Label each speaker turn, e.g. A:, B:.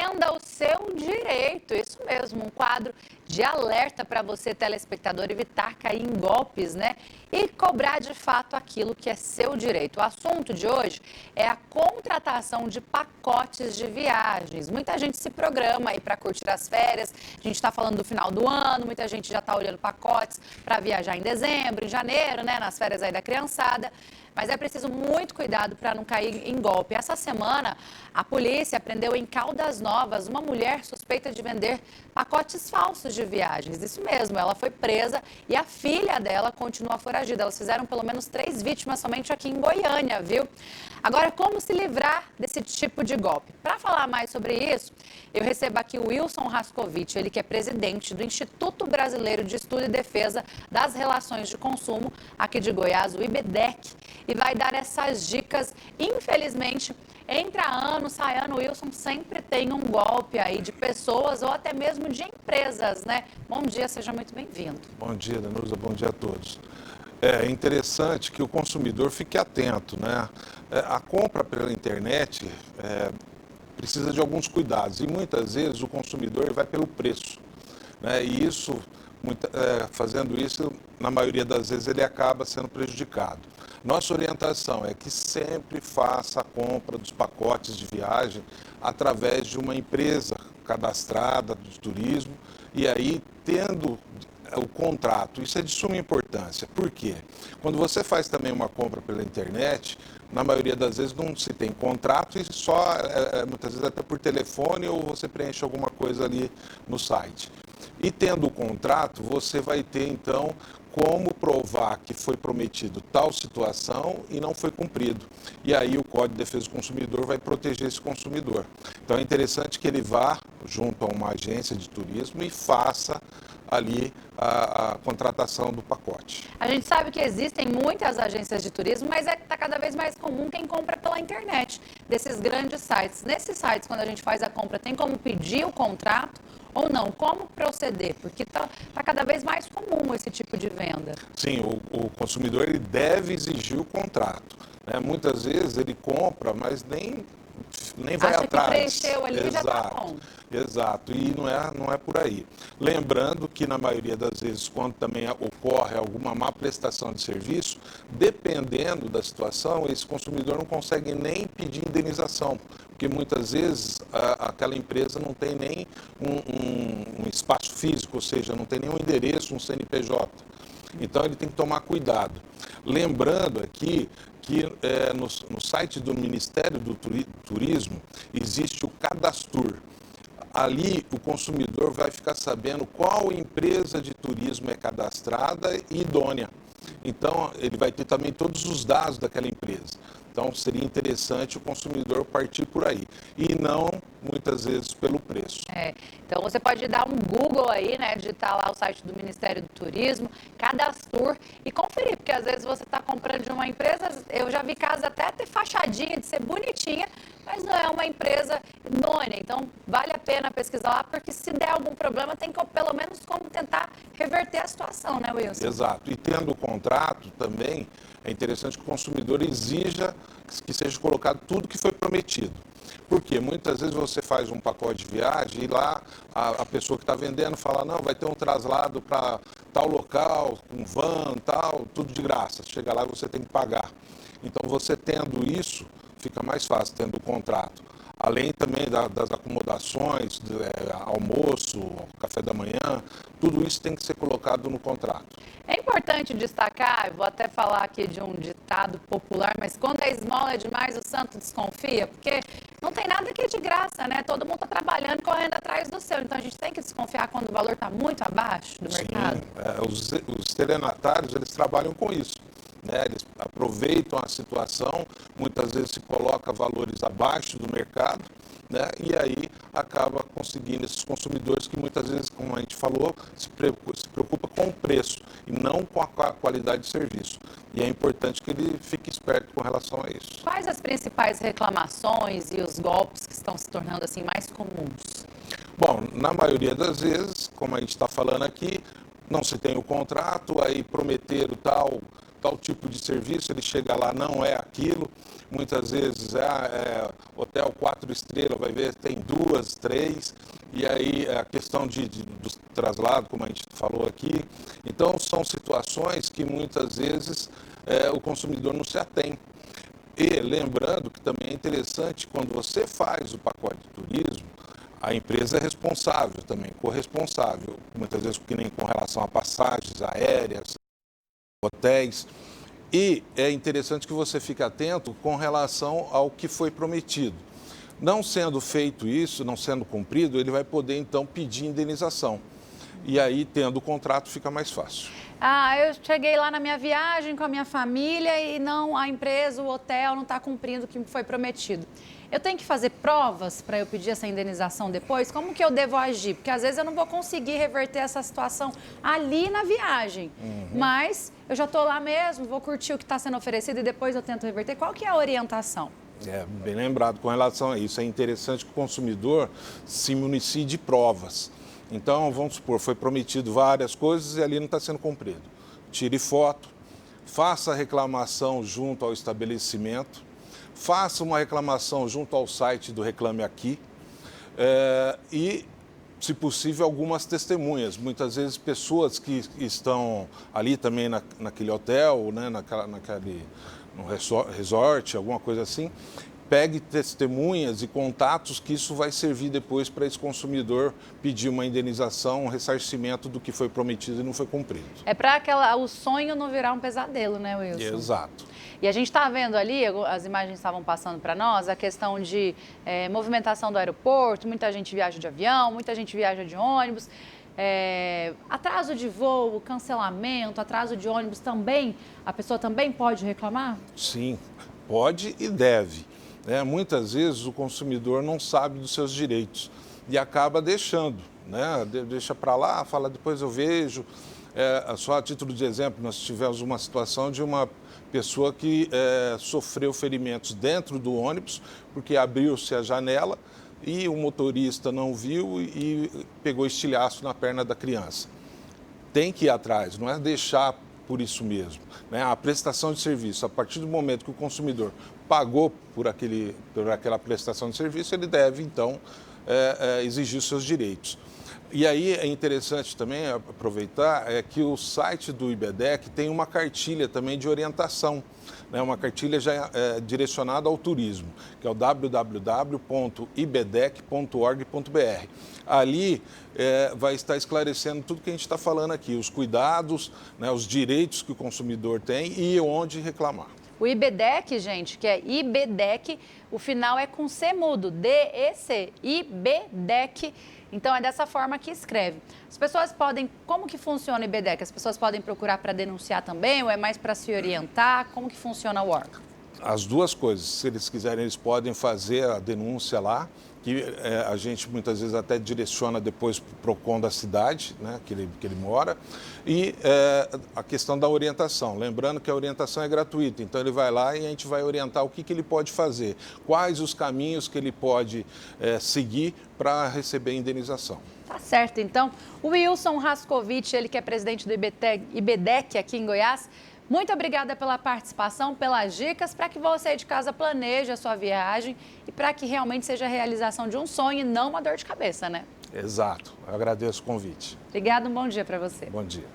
A: Defenda o seu direito, isso mesmo, um quadro de alerta para você, telespectador, evitar cair em golpes, né? E cobrar de fato aquilo que é seu direito. O assunto de hoje é a contratação de pacotes de viagens. Muita gente se programa aí para curtir as férias, a gente está falando do final do ano, muita gente já está olhando pacotes para viajar em dezembro, em janeiro, né? Nas férias aí da criançada. Mas é preciso muito cuidado para não cair em golpe. Essa semana, a polícia prendeu em Caldas Novas uma mulher suspeita de vender pacotes falsos de viagens. Isso mesmo, ela foi presa e a filha dela continua foragida. Elas fizeram pelo menos 3 vítimas somente aqui em Goiânia, viu? Agora, como se livrar desse tipo de golpe? Para falar mais sobre isso, eu recebo aqui o Wilson Rascovitch, ele que é presidente do Instituto Brasileiro de Estudo e Defesa das Relações de Consumo, aqui de Goiás, o IBDEC, e vai dar essas dicas. Infelizmente, entra ano, sai ano, o Wilson sempre tem um golpe aí de pessoas ou até mesmo de empresas, né? Bom dia, seja muito bem-vindo.
B: Bom dia, Danusa, bom dia a todos. É interessante que o consumidor fique atento, né? A compra pela internet precisa de alguns cuidados e muitas vezes o consumidor vai pelo preço, né? E isso, fazendo isso, na maioria das vezes ele acaba sendo prejudicado. Nossa orientação é que sempre faça a compra dos pacotes de viagem através de uma empresa cadastrada de turismo e aí tendo o contrato. Isso é de suma importância. Por quê? Quando você faz também uma compra pela internet, na maioria das vezes não se tem contrato e só, muitas vezes até por telefone ou você preenche alguma coisa ali no site. E tendo o contrato, você vai ter então como provar que foi prometido tal situação e não foi cumprido. E aí o Código de Defesa do Consumidor vai proteger esse consumidor. Então é interessante que ele vá junto a uma agência de turismo e faça ali a contratação do pacote.
A: A gente sabe que existem muitas agências de turismo, mas está cada vez mais comum quem compra pela internet, desses grandes sites. Nesses sites, quando a gente faz a compra, tem como pedir o contrato ou não? Como proceder? Porque está cada vez mais comum esse tipo de venda.
B: Sim, o consumidor ele deve exigir o contrato, né? Muitas vezes ele compra, mas nem vai
A: Acha
B: atrás.
A: Que preencheu ali e já está bom.
B: Exato, e não é por aí. Lembrando que na maioria das vezes, quando também ocorre alguma má prestação de serviço, dependendo da situação, esse consumidor não consegue nem pedir indenização, porque muitas vezes aquela empresa não tem nem um espaço físico, ou seja, não tem nenhum endereço, um CNPJ. Então ele tem que tomar cuidado. Lembrando aqui que no site do Ministério do Turismo existe o Cadastur. Ali o consumidor vai ficar sabendo qual empresa de turismo é cadastrada e idônea. Então ele vai ter também todos os dados daquela empresa. Então seria interessante o consumidor partir por aí e não muitas vezes pelo preço.
A: Então você pode dar um Google aí, né, digitar lá o site do Ministério do Turismo, Cadastur e conferir, porque às vezes você está comprando de uma empresa, eu já vi casos até ter fachadinha, de ser bonitinha, mas não é uma empresa idônea. Então vale a pena pesquisar lá, porque se der algum problema tem que pelo menos como tentar reverter a situação, né, Wilson?
B: Exato. E tendo o contrato também, é interessante que o consumidor exija que seja colocado tudo que foi prometido. Porque muitas vezes você faz um pacote de viagem e lá a pessoa que está vendendo fala, não, vai ter um traslado para tal local, com van, tal, tudo de graça. Chega lá e você tem que pagar. Então você tendo isso, fica mais fácil, tendo o contrato. Além também das acomodações, almoço, café da manhã, tudo isso tem que ser colocado no contrato.
A: É importante destacar, vou até falar aqui de um ditado popular, mas quando a esmola é demais, o santo desconfia, porque não tem nada aqui de graça, né? Todo mundo está trabalhando, correndo atrás do seu. Então a gente tem que desconfiar quando o valor está muito abaixo do mercado.
B: Sim, os estelionatários, eles trabalham com isso. Né? Eles aproveitam a situação, muitas vezes se coloca valores abaixo do mercado, né? E aí acaba conseguindo esses consumidores que muitas vezes, como a gente falou, se preocupa com o preço e não com a qualidade de serviço. E é importante que ele fique esperto com relação a isso.
A: Quais as principais reclamações e os golpes que estão se tornando assim mais comuns?
B: Bom, na maioria das vezes, como a gente está falando aqui, não se tem o contrato, aí prometeram tal tipo de serviço, ele chega lá, não é aquilo. Muitas vezes hotel 4 estrelas, vai ver, tem 2, 3, e aí a questão do traslado, como a gente falou aqui. Então, são situações que muitas vezes o consumidor não se atém. E lembrando que também é interessante, quando você faz o pacote de turismo, a empresa é responsável também, corresponsável, muitas vezes que nem com relação a passagens aéreas, hotéis. E é interessante que você fique atento com relação ao que foi prometido. Não sendo feito isso, não sendo cumprido, ele vai poder então pedir indenização. E aí, tendo o contrato, fica mais fácil.
A: Eu cheguei lá na minha viagem com a minha família e não, a empresa, o hotel não está cumprindo o que foi prometido. Eu tenho que fazer provas para eu pedir essa indenização depois? Como que eu devo agir? Porque às vezes eu não vou conseguir reverter essa situação ali na viagem. Mas eu já estou lá mesmo, vou curtir o que está sendo oferecido e depois eu tento reverter. Qual que é a orientação?
B: Bem lembrado com relação a isso. É interessante que o consumidor se municie de provas. Então, vamos supor, foi prometido várias coisas e ali não está sendo cumprido. Tire foto, faça a reclamação junto ao estabelecimento, faça uma reclamação junto ao site do Reclame Aqui e, se possível, algumas testemunhas. Muitas vezes pessoas que estão ali também naquele hotel, né, no resort, alguma coisa assim, pegue testemunhas e contatos que isso vai servir depois para esse consumidor pedir uma indenização, um ressarcimento do que foi prometido e não foi cumprido.
A: É para o sonho não virar um pesadelo, né, Wilson?
B: Exato.
A: E a gente está vendo ali, as imagens estavam passando para nós, a questão de movimentação do aeroporto, muita gente viaja de avião, muita gente viaja de ônibus. Atraso de voo, cancelamento, atraso de ônibus também, a pessoa também pode reclamar?
B: Sim, pode e deve. Muitas vezes o consumidor não sabe dos seus direitos e acaba deixando, né? Deixa para lá, fala depois eu vejo. Só a título de exemplo, nós tivemos uma situação de uma pessoa que sofreu ferimentos dentro do ônibus porque abriu-se a janela e o motorista não viu e pegou estilhaço na perna da criança. Tem que ir atrás, não é deixar por isso mesmo. Né? A prestação de serviço, a partir do momento que o consumidor pagou por aquela prestação de serviço, ele deve, então, exigir os seus direitos. E aí é interessante também aproveitar que o site do IBEDEC tem uma cartilha também de orientação, né? Uma cartilha já direcionada ao turismo, que é o www.ibedec.org.br. Ali vai estar esclarecendo tudo que a gente está falando aqui, os cuidados, né, os direitos que o consumidor tem e onde reclamar.
A: O IBEDEC, gente, que é IBEDEC, o final é com C mudo, D-E-C, IBEDEC. Então, é dessa forma que escreve. As pessoas podem... Como que funciona o IBEDEC? As pessoas podem procurar para denunciar também ou é mais para se orientar? Como que funciona o órgão?
B: As duas coisas. Se eles quiserem, eles podem fazer a denúncia lá, que a gente muitas vezes até direciona depois para o PROCON da cidade, né, que ele mora, e a questão da orientação. Lembrando que a orientação é gratuita, então ele vai lá e a gente vai orientar o que ele pode fazer, quais os caminhos que ele pode seguir para receber indenização.
A: Tá certo, então. O Wilson Rascovitch, ele que é presidente do IBEDEC aqui em Goiás, muito obrigada pela participação, pelas dicas, para que você de casa planeje a sua viagem e para que realmente seja a realização de um sonho e não uma dor de cabeça, né?
B: Exato. Eu agradeço o convite.
A: Obrigada, um bom dia para você.
B: Bom dia.